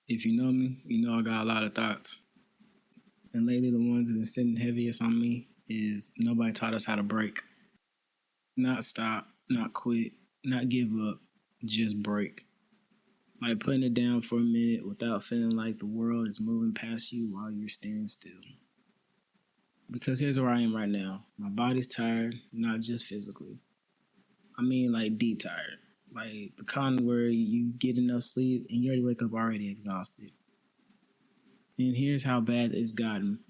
If you know me, you know I got a lot of thoughts. And lately, the ones that been sitting heaviest on me is nobody taught us how to break. Not stop, not quit, not give up, just break. Like putting it down for a minute without feeling like the world is moving past you while you're standing still. Because here's where I am right now. My body's tired, not just physically. I mean, like deep tired. Like the kind where you get enough sleep and you already wake up already exhausted. And here's how bad it's gotten.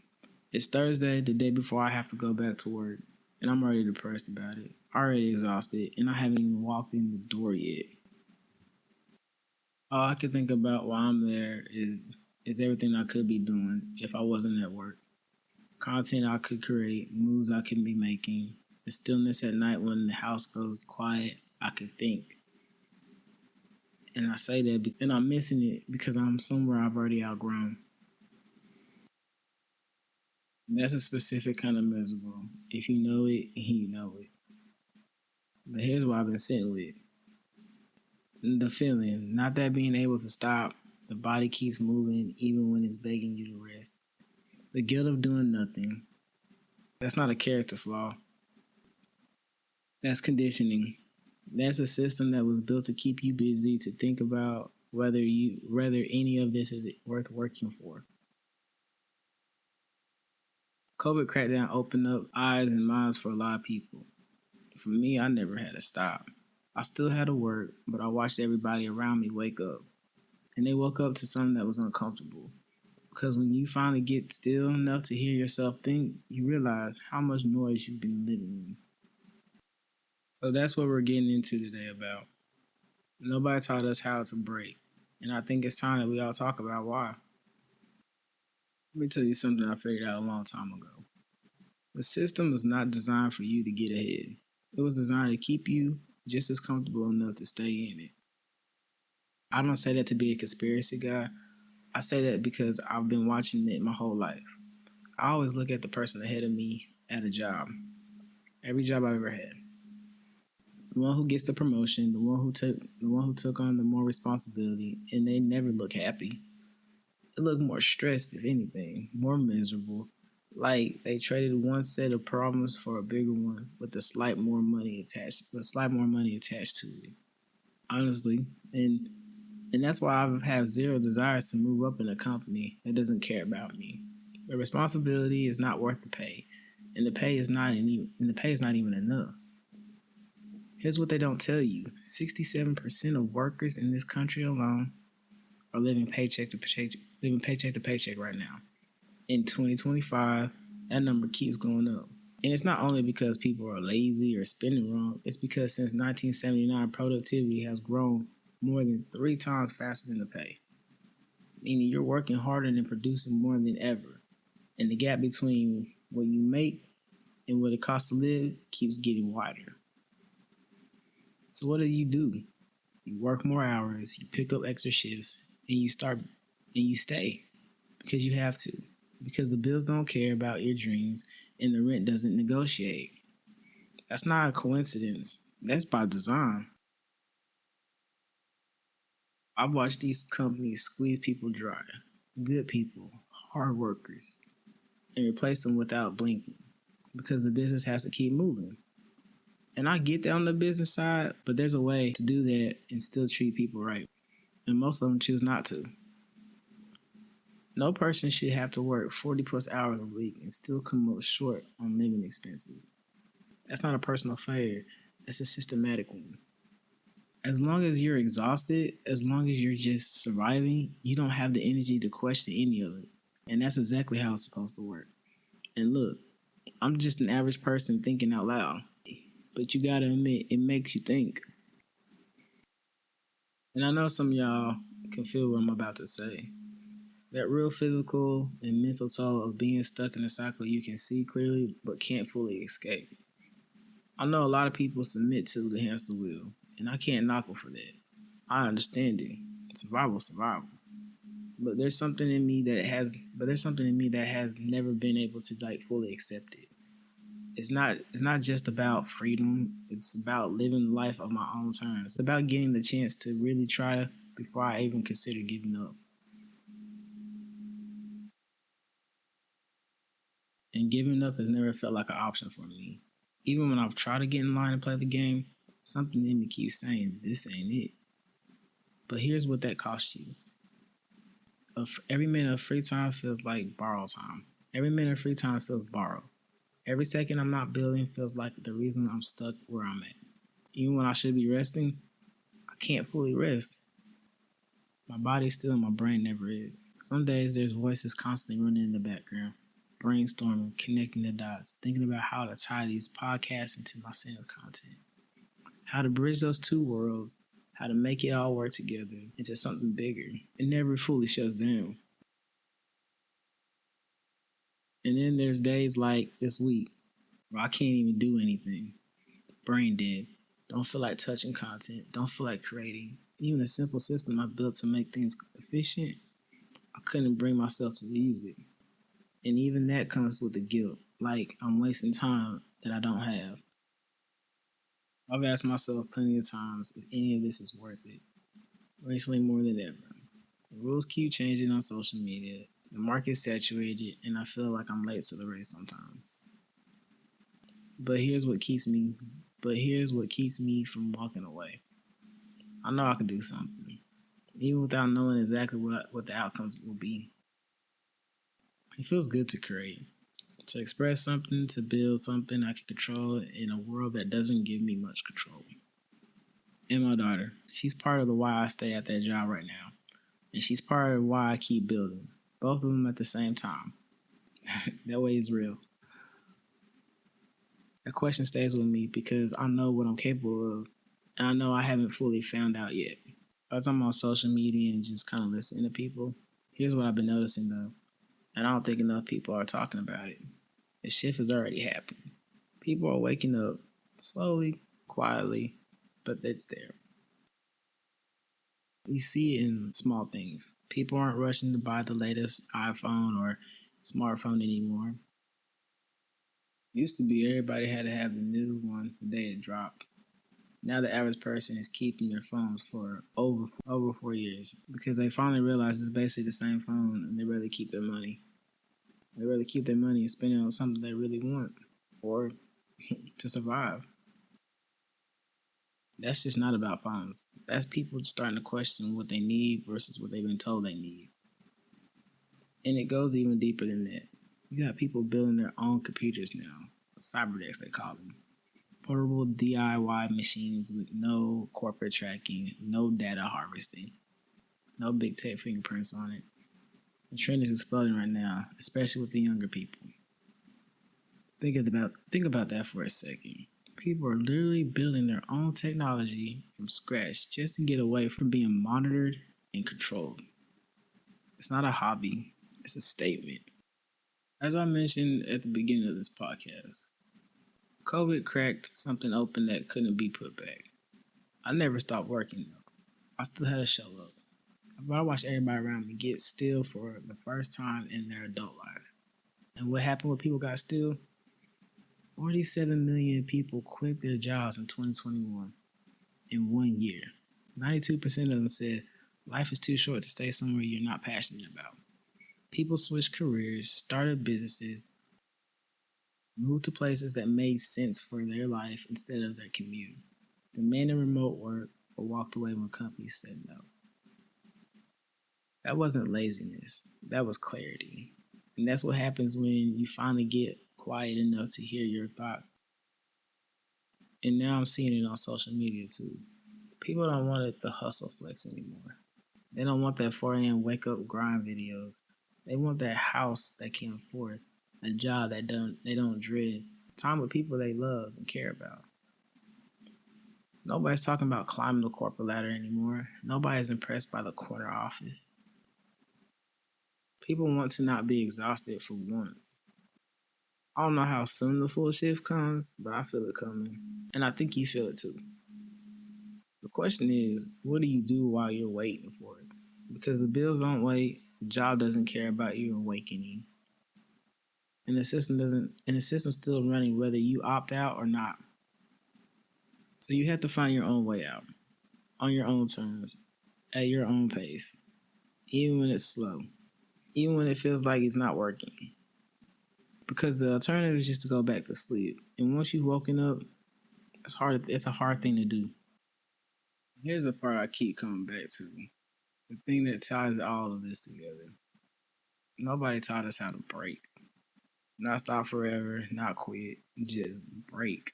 It's Thursday, the day before I have to go back to work, and I'm already depressed about it, already exhausted, and I haven't even walked in the door yet. All I can think about while I'm there is everything I could be doing if I wasn't at work. Content I could create, moves I could be making, the stillness at night when the house goes quiet, I could think. And I say that, and I'm missing it because I'm somewhere I've already outgrown. That's a specific kind of miserable. If you know it, you know it. But here's what I've been sitting with. The feeling, not that being able to stop, the body keeps moving even when it's begging you to rest. The guilt of doing nothing. That's not a character flaw. That's conditioning. That's a system that was built to keep you busy to think about whether any of this is worth working for. COVID crackdown opened up eyes and minds for a lot of people. For me, I never had to stop. I still had to work, but I watched everybody around me wake up. And they woke up to something that was uncomfortable. Because when you finally get still enough to hear yourself think, you realize how much noise you've been living in. So that's what we're getting into today about. Nobody taught us how to break. And I think it's time that we all talk about why. Let me tell you something I figured out a long time ago. The system was not designed for you to get ahead. It was designed to keep you just as comfortable enough to stay in it. I don't say that to be a conspiracy guy. I say that because I've been watching it my whole life. I always look at the person ahead of me at a job. Every job I've ever had. The one who gets the promotion, the one who took on the more responsibility, and they never look happy. They look more stressed, if anything, more miserable. Like they traded one set of problems for a bigger one with slight more money attached to it. Honestly. And that's why I have zero desires to move up in a company that doesn't care about me. The responsibility is not worth the pay, and the pay is not even enough. Here's what they don't tell you: 67% of workers in this country alone are living paycheck to paycheck right now. In 2025, that number keeps going up. And it's not only because people are lazy or spending wrong, it's because since 1979, productivity has grown more than 3 times faster than the pay. Meaning you're working harder and producing more than ever. And the gap between what you make and what it costs to live keeps getting wider. So what do? You work more hours, you pick up extra shifts, and you stay because you have to. Because the bills don't care about your dreams and the rent doesn't negotiate. That's not a coincidence. That's by design. I've watched these companies squeeze people dry. Good people, hard workers, and replace them without blinking. Because the business has to keep moving. And I get that on the business side, but there's a way to do that and still treat people right. And most of them choose not to. No person should have to work 40 plus hours a week and still come up short on living expenses. That's not a personal failure, that's a systematic one. As long as you're exhausted, as long as you're just surviving, you don't have the energy to question any of it. And that's exactly how it's supposed to work. And look, I'm just an average person thinking out loud. But you gotta admit, it makes you think. And I know some of y'all can feel what I'm about to say. That real physical and mental toll of being stuck in a cycle you can see clearly but can't fully escape. I know a lot of people submit to the hamster wheel, and I can't knock them for that. I understand it. Survival. There's something in me that has never been able to like fully accept it. It's not just about freedom, it's about living life on my own terms. It's about getting the chance to really try before I even consider giving up. And giving up has never felt like an option for me. Even when I've tried to get in line and play the game, something in me keeps saying, this ain't it. But here's what that costs you. Every minute of free time feels like borrowed time. Every minute of free time feels borrowed. Every second I'm not building feels like the reason I'm stuck where I'm at. Even when I should be resting, I can't fully rest. My body's still and my brain never is. Some days there's voices constantly running in the background, brainstorming, connecting the dots, thinking about how to tie these podcasts into my center content, how to bridge those two worlds, how to make it all work together into something bigger. It never fully shuts down. And then there's days like this week where I can't even do anything. Brain dead. Don't feel like touching content. Don't feel like creating. Even a simple system I built to make things efficient, I couldn't bring myself to use it. And even that comes with the guilt. Like I'm wasting time that I don't have. I've asked myself plenty of times if any of this is worth it. Recently more than ever. The rules keep changing on social media. The market's saturated and I feel like I'm late to the race sometimes. But here's what keeps me from walking away. I know I can do something, even without knowing exactly what the outcomes will be. It feels good to create, to express something, to build something I can control in a world that doesn't give me much control. And my daughter, she's part of the why I stay at that job right now, and she's part of why I keep building. Both of them at the same time. That way is real. That question stays with me because I know what I'm capable of, and I know I haven't fully found out yet. As I'm on social media and just kind of listening to people, here's what I've been noticing though, and I don't think enough people are talking about it. The shift is already happening. People are waking up slowly, quietly, but it's there. You see it in small things. People aren't rushing to buy the latest iPhone or smartphone anymore. Used to be everybody had to have the new one the day it dropped. Now the average person is keeping their phones for over 4 years because they finally realize it's basically the same phone and they rather keep their money. They rather keep their money and spend it on something they really want or to survive. That's just not about phones. That's people starting to question what they need versus what they've been told they need. And it goes even deeper than that. You got people building their own computers now, cyberdecks they call them. Portable DIY machines with no corporate tracking, no data harvesting, no big tech fingerprints on it. The trend is exploding right now, especially with the younger people. Think about that for a second. People are literally building their own technology from scratch just to get away from being monitored and controlled. It's not a hobby, it's a statement. As I mentioned at the beginning of this podcast, COVID cracked something open that couldn't be put back. I never stopped working though. I still had to show up. But I watched everybody around me get still for the first time in their adult lives. And what happened when people got still? 47 million people quit their jobs in 2021 in 1 year. 92% of them said life is too short to stay somewhere you're not passionate about. People switched careers, started businesses, moved to places that made sense for their life instead of their commute. Demanded remote work or walked away when companies said no. That wasn't laziness, that was clarity. And that's what happens when you finally get quiet enough to hear your thoughts. And now I'm seeing it on social media too. People don't want the hustle flex anymore. They don't want that 4 a.m. wake up grind videos. They want that house they can afford, a job that they don't dread, time with people they love and care about. Nobody's talking about climbing the corporate ladder anymore. Nobody's impressed by the corner office. People want to not be exhausted for once. I don't know how soon the full shift comes, but I feel it coming. And I think you feel it too. The question is, what do you do while you're waiting for it? Because the bills don't wait, the job doesn't care about you awakening. And the system's still running whether you opt out or not. So you have to find your own way out, on your own terms, at your own pace, even when it's slow, even when it feels like it's not working. because the alternative is just to go back to sleep. And once you've woken up, it's hard. It's a hard thing to do. Here's the part I keep coming back to. The thing that ties all of this together. Nobody taught us how to break. Not stop forever, not quit, just break.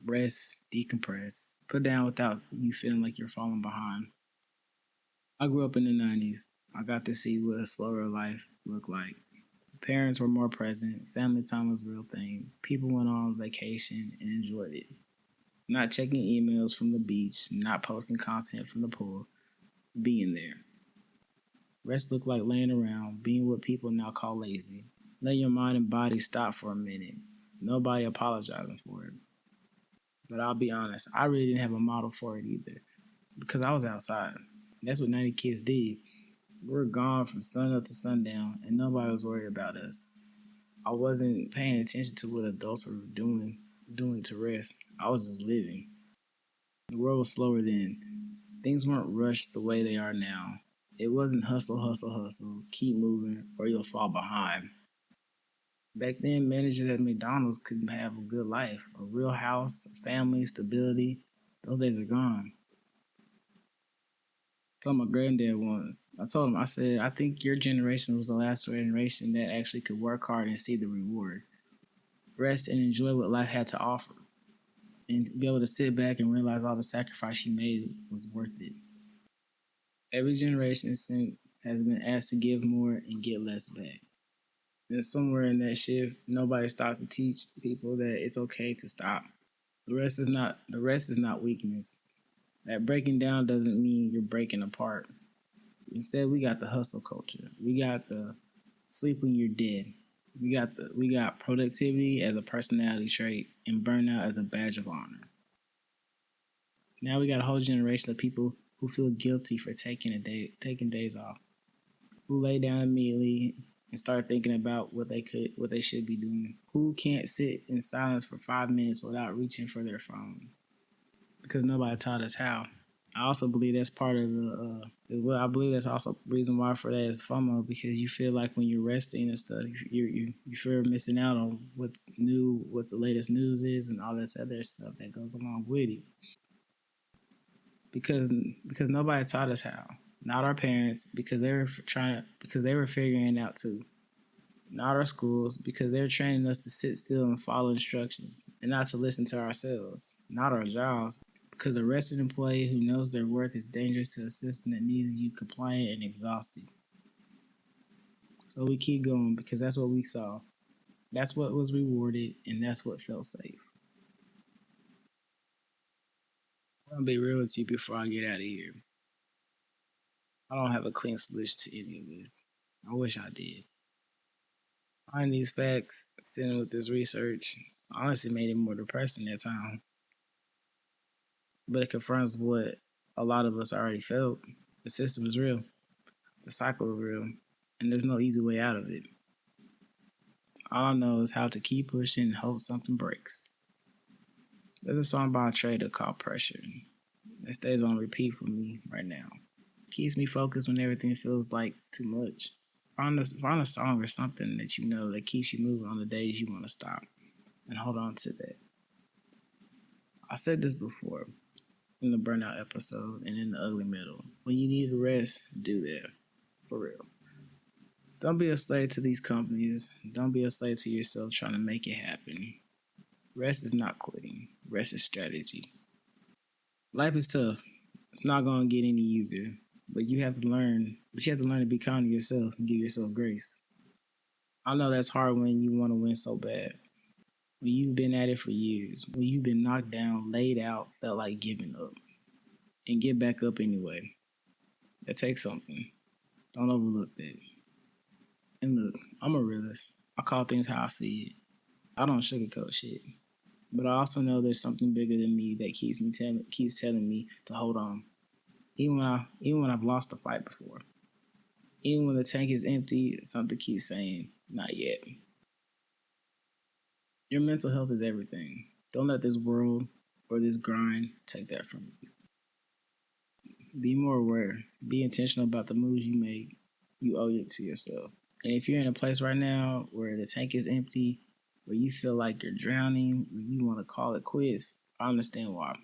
Rest, decompress, put down without you feeling like you're falling behind. I grew up in the 90s. I got to see what a slower life looked like. Parents were more present, family time was a real thing. People went on vacation and enjoyed it. Not checking emails from the beach, not posting content from the pool, being there. Rest looked like laying around, being what people now call lazy. Let your mind and body stop for a minute. Nobody apologizing for it. But I'll be honest, I really didn't have a model for it either because I was outside. That's what 90 kids did. We were gone from sun up to sundown, and nobody was worried about us. I wasn't paying attention to what adults were doing to rest. I was just living. The world was slower then. Things weren't rushed the way they are now. It wasn't hustle, hustle, hustle, keep moving, or you'll fall behind. Back then, managers at McDonald's couldn't have a good life, a real house, family, stability. Those days are gone. I told my granddad once, I told him, I said, I think your generation was the last generation that actually could work hard and see the reward. Rest and enjoy what life had to offer. And be able to sit back and realize all the sacrifice you made was worth it. Every generation since has been asked to give more and get less back. And somewhere in that shift, nobody stopped to teach people that it's okay to stop. The rest is not weakness. That breaking down doesn't mean you're breaking apart. Instead, we got the hustle culture. We got the sleep when you're dead. We got productivity as a personality trait and burnout as a badge of honor. Now we got a whole generation of people who feel guilty for taking days off, who lay down immediately and start thinking about what they should be doing, who can't sit in silence for 5 minutes without reaching for their phone because nobody taught us how. I also believe that's part of I believe that's also the reason why for that is FOMO because you feel like when you're resting and stuff, you fear missing out on what's new, what the latest news is, and all this other stuff that goes along with it. Because because nobody taught us how. Not our parents because they were figuring it out too. Not our schools because they're training us to sit still and follow instructions and not to listen to ourselves. Not our jobs because a rested employee who knows their worth is dangerous to a system that needs you compliant and exhausted. So we keep going because that's what we saw. That's what was rewarded and that's what felt safe. I'm gonna be real with you before I get out of here. I don't have a clean solution to any of this. I wish I did. Finding these facts, sitting with this research, honestly made it more depressing at times. But it confirms what a lot of us already felt. The system is real. The cycle is real. And there's no easy way out of it. All I know is how to keep pushing and hope something breaks. There's a song by Trayda called Pressure. It stays on repeat for me right now. Keeps me focused when everything feels like it's too much. Find a song or something that you know that keeps you moving on the days you want to stop. And hold on to that. I said this before in the burnout episode and in the ugly middle. When you need to rest, do that. For real. Don't be a slave to these companies. Don't be a slave to yourself trying to make it happen. Rest is not quitting. Rest is strategy. Life is tough. It's not gonna get any easier. But you have to learn to be kind to yourself and give yourself grace. I know that's hard when you want to win so bad. When you've been at it for years. When you've been knocked down, laid out, felt like giving up. And get back up anyway. That takes something. Don't overlook that. And look, I'm a realist. I call things how I see it. I don't sugarcoat shit. But I also know there's something bigger than me that keeps telling me to hold on. Even when I've lost the fight before. Even when the tank is empty, something keeps saying, not yet. Your mental health is everything. Don't let this world or this grind take that from you. Be more aware. Be intentional about the moves you make. You owe it to yourself. And if you're in a place right now where the tank is empty, where you feel like you're drowning, where you want to call it quits, I understand why.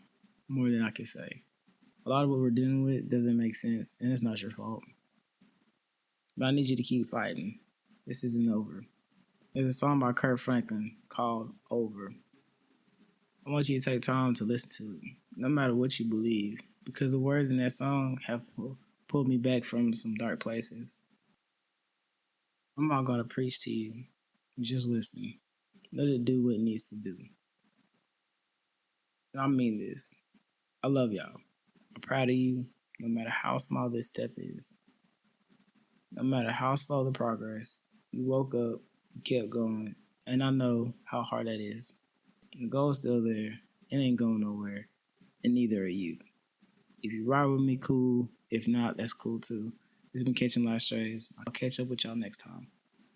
More than I can say. A lot of what we're dealing with doesn't make sense, and it's not your fault. But I need you to keep fighting. This isn't over. There's a song by Kirk Franklin called Over. I want you to take time to listen to it, no matter what you believe, because the words in that song have pulled me back from some dark places. I'm not going to preach to you. Just listen. Let it do what it needs to do. And I mean this. I love y'all. I'm proud of you, no matter how small this step is. No matter how slow the progress, you woke up, you kept going, and I know how hard that is. The goal's still there. It ain't going nowhere, and neither are you. If you ride with me, cool. If not, that's cool too. It's been Catching Live Strays. I'll catch up with y'all next time.